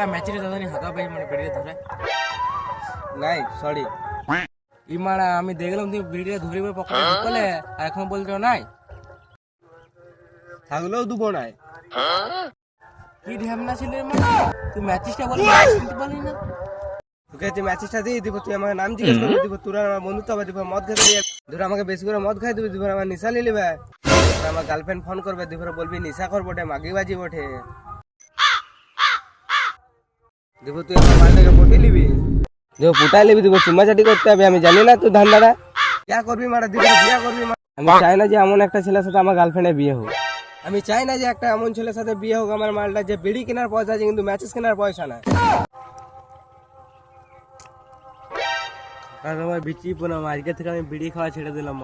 ମ୍ୟାଚରେ ଧରି ହାତ ପାଇଁ ମାନେ ଭିଡ଼ିଓ ଧরে নাই সরি ইমারা আমি দেখলাম তুই ভিডিও ধরিবে পকেটে ঢুকলে আর এখন বলছো নাই থাকলেও দুবো নাই কি ঢ্যামনা ছিল রে তুই ম্যাচটা বলে শুনতে পারলি না তোকে যে ম্যাচটা দিয়ে দিব তুই আমার নাম জিজ্ঞেস করবি দিব তোরা আমার বন্ধুত্ব হবে দিব মদ খেতে দিয়ে ধর আমাকে বেশি করে মদ খাই দিবি দিব আমার নিশা নিয়ে নিবে আমার গার্লফ্রেন্ড ফোন করবে দিব বলবি নিশা কর বটে মাগি বাজি বটে দিব তুই আমার মালটাকে পটিয়ে নিবি দেব পুটাই নিবি দিব চুমা চাটি করতে হবে আমি জানি না তুই ধান্দাটা क्या করবি মারা দিব বিয়া করবি আমি চাই না যে এমন একটা ছেলের সাথে আমার গার্লফ্রেন্ডের বিয়ে হোক আমি চাই না যে একটা এমন ছেলের সাথে বিয়ে হোক আমার মালটা যে বিড়ি কেনার পয়সা আছে কিন্তু ম্যাচেস কেনার পয়সা নাই আর আমার বিচি পোনা আজকে থেকে আমি বিড়ি খাওয়া ছেড়ে দিলাম